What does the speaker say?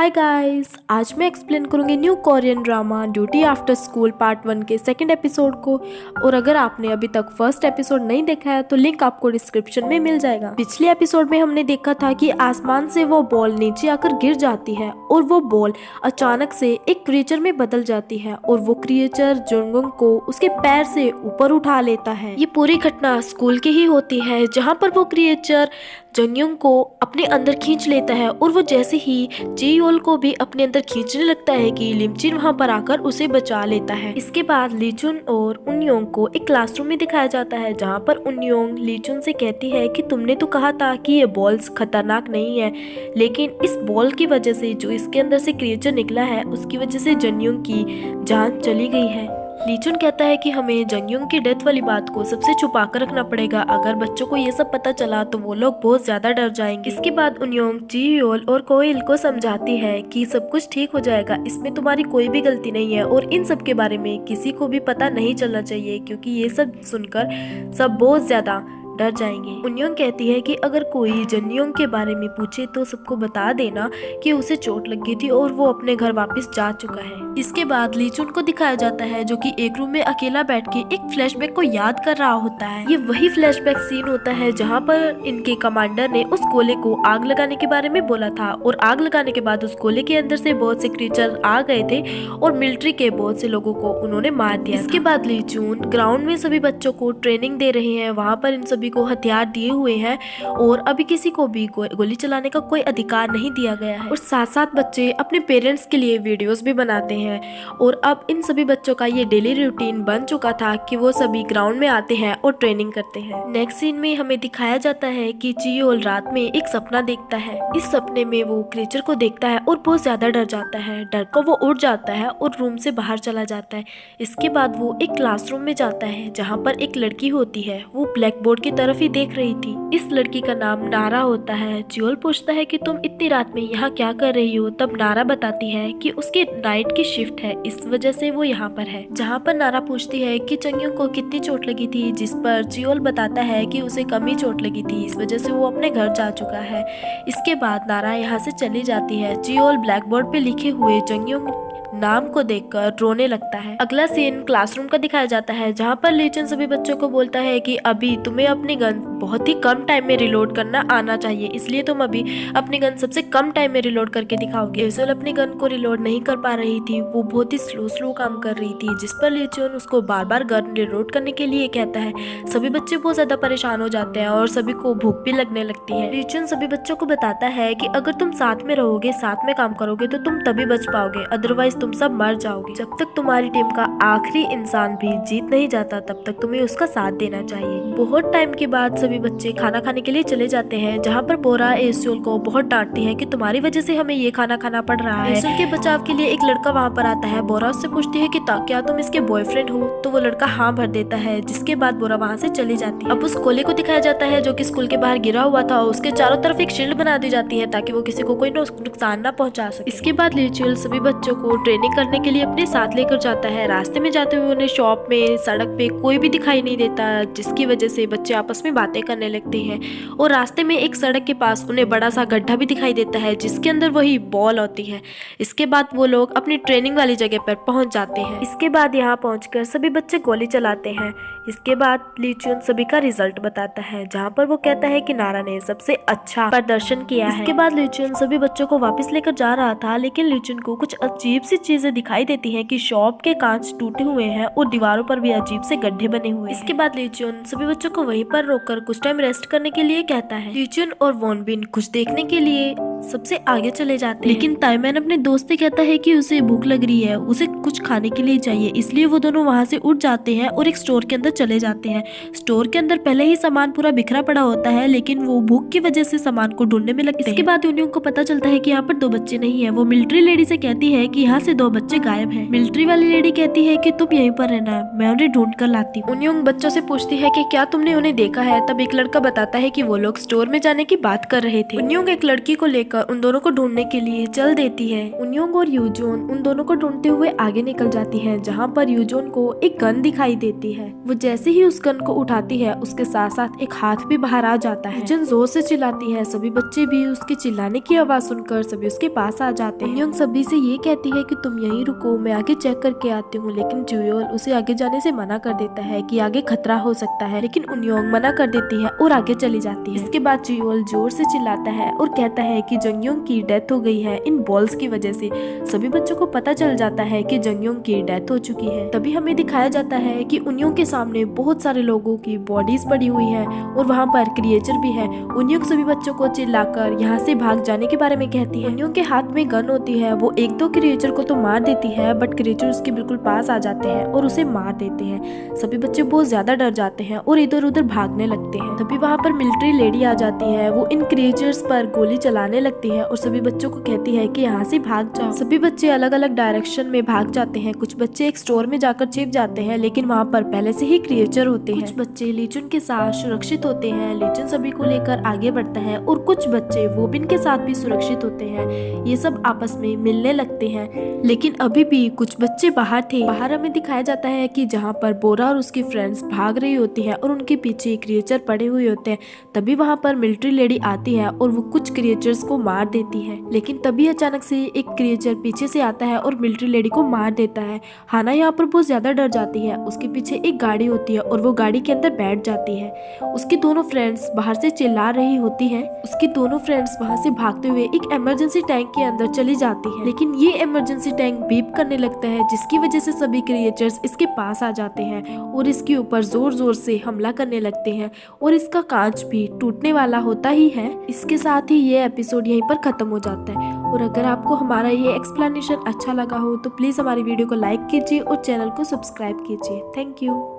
Hi guys, आज मैं explain करूंगी new Korean drama duty after school part 1 के सेकंड एपिसोड को। और अगर आपने अभी तक फर्स्ट एपिसोड नहीं देखा है तो लिंक आपको डिस्क्रिप्शन में मिल जाएगा। पिछले एपिसोड में हमने देखा था कि आसमान से वो बॉल नीचे आकर गिर जाती है और वो बॉल अचानक से एक क्रिएचर में बदल जाती है और वो क्रिएचर जंगुंग को उसके पैर से ऊपर उठा लेता है। ये पूरी घटना स्कूल की ही होती है जहाँ पर वो क्रिएचर जंगयुंग को अपने अंदर खींच लेता है और वो जैसे ही जीयोल को भी अपने अंदर खींचने लगता है कि लिमचिन वहां पर आकर उसे बचा लेता है। इसके बाद लीचुन और उनयोंग को एक क्लासरूम में दिखाया जाता है जहां पर उनयोंग लीचुन से कहती है कि तुमने तो कहा था कि ये बॉल्स खतरनाक नहीं है, लेकिन इस बॉल की वजह से जो इसके अंदर से क्रिएचर निकला है उसकी वजह से जंगयुंग की जान चली गई है। लीचुन कहता है कि हमें जंगयुंग की डेथ वाली बात को सबसे छुपा कर रखना पड़ेगा, अगर बच्चों को ये सब पता चला तो वो लोग बहुत ज्यादा डर जाएंगे। इसके बाद उनयोंग जीयोल और कोयल को समझाती है कि सब कुछ ठीक हो जाएगा, इसमें तुम्हारी कोई भी गलती नहीं है और इन सब के बारे में किसी को भी पता नहीं चलना चाहिए क्योंकि ये सब सुनकर सब बहुत ज्यादा डर जाएंगे। उनयोंग कहती है कि अगर कोई जंगयुंग के बारे में पूछे तो सबको बता देना कि उसे चोट लगी थी और वो अपने घर वापस जा चुका है। इसके बाद लीचुन को दिखाया जाता है जो कि एक रूम में अकेला बैठ के एक फ्लैशबैक को याद कर रहा होता है। ये वही फ्लैशबैक सीन होता है जहाँ पर इनके कमांडर ने उस गोले को आग लगाने के बारे में बोला था और आग लगाने के बाद उस गोले के अंदर से बहुत से क्रीचर आ गए थे और मिलिट्री के बहुत से लोगों को उन्होंने मार दिया। इसके बाद लीचुन ग्राउंड में सभी बच्चों को ट्रेनिंग दे रहे हैं, वहाँ पर इन को हथियार दिए हुए हैं और अभी किसी को भी गोली चलाने का कोई अधिकार नहीं दिया गया है। और साथ साथ बच्चे अपने पेरेंट्स के लिए वीडियोस भी बनाते हैं और अब इन सभी बच्चों का ये डेली रूटीन बन चुका था कि वो सभी ग्राउंड में आते हैं और ट्रेनिंग करते हैं। नेक्स्ट सीन में हमें दिखाया जाता है कि जियोल रात में एक सपना देखता है। इस सपने में वो क्रीचर को देखता है और बहुत ज्यादा डर जाता है। डर को वो उठ जाता है और रूम से बाहर चला जाता है। इसके बाद वो एक क्लासरूम में जाता है जहाँ पर एक लड़की होती है, वो ब्लैक बोर्ड की तरफ ही देख रही थी। इस लड़की का नाम नारा होता है। जियोल पूछता है कि तुम इतनी रात में यहाँ क्या कर रही हो, तब नारा बताती है कि उसकी नाइट की शिफ्ट है, इस वजह से वो यहाँ पर है। जहाँ पर नारा पूछती है कि जंगयुंग को कितनी चोट लगी थी, जिस पर जियोल बताता है कि उसे कम ही चोट लगी थी, इस वजह से वो अपने घर जा चुका है। इसके बाद नारा यहाँ से चली जाती है। जियोल ब्लैक बोर्ड पे लिखे हुए जंगयुंग नाम को देखकर रोने लगता है। अगला सीन क्लासरूम का दिखाया जाता है जहाँ पर लीचन सभी बच्चों को बोलता है कि अभी तुम्हें अपनी गन बहुत ही कम टाइम में रिलोड करना आना चाहिए, इसलिए तुम अभी अपनी गन सबसे कम टाइम में रिलोड करके दिखाओगे। एजोल अपनी गन को रिलोड नहीं कर पा रही थी, वो बहुत ही स्लो काम कर रही थी, जिस पर लीचन उसको बार बार गन रिलोड करने के लिए कहता है। सभी बच्चे बहुत ज्यादा परेशान हो जाते हैं और सभी को भूख भी लगने लगती है। लीचन सभी बच्चों को बताता है कि अगर तुम साथ में रहोगे, साथ में काम करोगे तो तुम तभी बच पाओगे, अदरवाइज तुम सब मर जाओगे। जब तक तुम्हारी टीम का आखिरी इंसान भी जीत नहीं जाता तब तक तुम्हें उसका साथ देना चाहिए। बहुत टाइम के बाद सभी बच्चे खाना खाने के लिए चले जाते हैं जहाँ पर बोरा एसोल को बहुत डांटती है कि तुम्हारी वजह से हमें ये खाना खाना पड़ रहा है। एसोल के बचाव के लिए एक लड़का वहाँ पर आता है। बोरा उससे पूछती है कि क्या तुम इसके बॉयफ्रेंड हो, तो वो लड़का हाँ भर देता है, जिसके बाद बोरा वहाँ से चली जाती है। अब उस गोले को दिखाया जाता है जो कि स्कूल के बाहर गिरा हुआ था, उसके चारों तरफ एक शील्ड बना दी जाती है ताकि वो किसी को कोई नुकसान न पहुंचा सके। इसके बाद लिचुअल सभी बच्चों को ट्रेनिंग करने के लिए अपने साथ लेकर जाता है। रास्ते में जाते हुए उन्हें शॉप में, सड़क पे कोई भी दिखाई नहीं देता, जिसकी वजह से बच्चे आपस में बातें करने लगते हैं। और रास्ते में एक सड़क के पास उन्हें बड़ा सा गड्ढा भी दिखाई देता है जिसके अंदर वही बॉल होती है। इसके बाद वो लोग अपनी ट्रेनिंग वाली जगह पर पहुंच जाते हैं। इसके बाद यहाँ पहुंचकर सभी बच्चे गोली चलाते हैं। इसके बाद लीचुन सभी का रिजल्ट बताता है जहाँ पर वो कहता है कि नारा ने सबसे अच्छा प्रदर्शन किया है। इसके बाद लीचुन सभी बच्चों को वापस लेकर जा रहा था, लेकिन लीचुन को कुछ अजीब सी चीजें दिखाई देती हैं कि शॉप के कांच टूटे हुए हैं और दीवारों पर भी अजीब से गड्ढे बने हुए हैं। इसके बाद लीचुन सभी बच्चों को वहीं पर रोककर कुछ टाइम रेस्ट करने के लिए कहता है। लीचुन और वॉनबिन कुछ देखने के लिए सबसे आगे चले जाते हैं, लेकिन ताइमैन अपने दोस्त से कहता है कि उसे भूख लग रही है, उसे कुछ खाने के लिए चाहिए, इसलिए वो दोनों वहाँ से उठ जाते हैं और एक स्टोर के अंदर चले जाते हैं। स्टोर के अंदर पहले ही सामान पूरा बिखरा पड़ा होता है, लेकिन वो भूख की वजह से सामान को ढूंढने में लगते हैं। इसके बाद उन्हें को पता चलता है कि यहाँ पर 2 बच्चे नहीं है। वो मिलिट्री लेडी से कहती है कि यहाँ से 2 बच्चे गायब हैं। मिलिट्री वाली लेडी कहती है कि तुम यहीं पर रहना, मैं उन्हें ढूंढ कर लाती हूँ। उन्हें बच्चों से पूछती है कि क्या तुमने उन्हें देखा है, तब एक लड़का बताता है कि वो लोग स्टोर में जाने की बात कर रहे थे। उन्हें एक लड़की को लेकर लेकर उन दोनों को ढूंढने के लिए चल देती है। उनयोंग और यूजोन उन दोनों को ढूंढते हुए आगे निकल जाती है, जहाँ पर यूजोन को एक गन दिखाई देती है। वो जैसे ही उस गन को उठाती है उसके साथ साथ एक हाथ भी बाहर आ जाता है। यूजोन जोर से चिल्लाती है, सभी बच्चे भी उसके चिल्लाने की आवाज सुनकर सभी उसके पास आ जाते हैं। उनयोंग सभी से ये कहती है कि तुम यहीं रुको, मैं आगे चेक करके आती हूँ, लेकिन जुयोल उसे आगे जाने से मना कर देता है कि आगे खतरा हो सकता है, लेकिन उनयोंग मना कर देती है और आगे चली जाती है। इसके बाद जुयोल जोर से चिल्लाता है और कहता है कि जंगयोंग की डेथ हो गई है इन बॉल्स की वजह से। सभी बच्चों को पता चल जाता है कि जंगयोंग की डेथ हो चुकी है। तभी हमें दिखाया जाता है कि उनयोंग के सामने बहुत सारे लोगों की बॉडीज पड़ी हुई है और वहाँ पर क्रिएचर भी है। उनयोंग सभी बच्चों को चिल्लाकर यहाँ से भाग जाने के बारे में कहती है। उनयोंग के हाथ में गन होती है, वो एक दो क्रिएचर को तो मार देती है, बट क्रिएचर उसके बिल्कुल पास आ जाते हैं और उसे मार देते हैं। सभी बच्चे बहुत ज्यादा डर जाते हैं और इधर उधर भागने लगते हैं। तभी वहाँ पर मिलिट्री लेडी आ जाती है, वो इन क्रिएचर्स पर गोली चलाने लगती है और सभी बच्चों को कहती है कि यहाँ से भाग जाओ। सभी बच्चे अलग अलग डायरेक्शन में भाग जाते हैं। कुछ बच्चे एक स्टोर में जाकर छिप जाते हैं, लेकिन वहाँ पर पहले से ही क्रिएचर होते हैं। कुछ बच्चे लीचुन के साथ सुरक्षित होते हैं, लीचुन सभी को लेकर आगे बढ़ता है और कुछ बच्चे वोबिन के साथ भी सुरक्षित होते हैं। ये सब आपस में मिलने लगते हैं, लेकिन अभी भी कुछ बच्चे बाहर थे। बाहर हमें दिखाया जाता है कि जहाँ पर बोरा और उसकी फ्रेंड्स भाग रही होती है और उनके पीछे क्रिएचर पड़े हुए होते हैं। तभी वहाँ पर मिलिट्री लेडी आती है और वो कुछ क्रिएचर्स को मार देती है, लेकिन तभी अचानक से एक क्रिएचर पीछे से आता है और मिलिट्री लेडी को मार देता है। हाना यहाँ पर बहुत ज्यादा डर जाती है। उसके पीछे एक गाड़ी होती है और वो गाड़ी के अंदर बैठ जाती है। उसकी दोनों फ्रेंड्स बाहर से चिल्ला रही होती हैं। उसकी दोनों फ्रेंड्स वहाँ से भागते हुए एक इमरजेंसी टैंक के अंदर चली जाती है, लेकिन ये इमरजेंसी टैंक बीप करने लगता है, जिसकी वजह से सभी क्रिएचर्स इसके पास आ जाते हैं और इसके ऊपर जोर जोर से हमला करने लगते हैं और इसका कांच भी टूटने वाला होता ही है। इसके साथ ही ये एपिसोड यहीं पर खत्म हो जाता है। और अगर आपको हमारा ये एक्सप्लेनेशन अच्छा लगा हो तो प्लीज हमारी वीडियो को लाइक कीजिए और चैनल को सब्सक्राइब कीजिए। Thank you.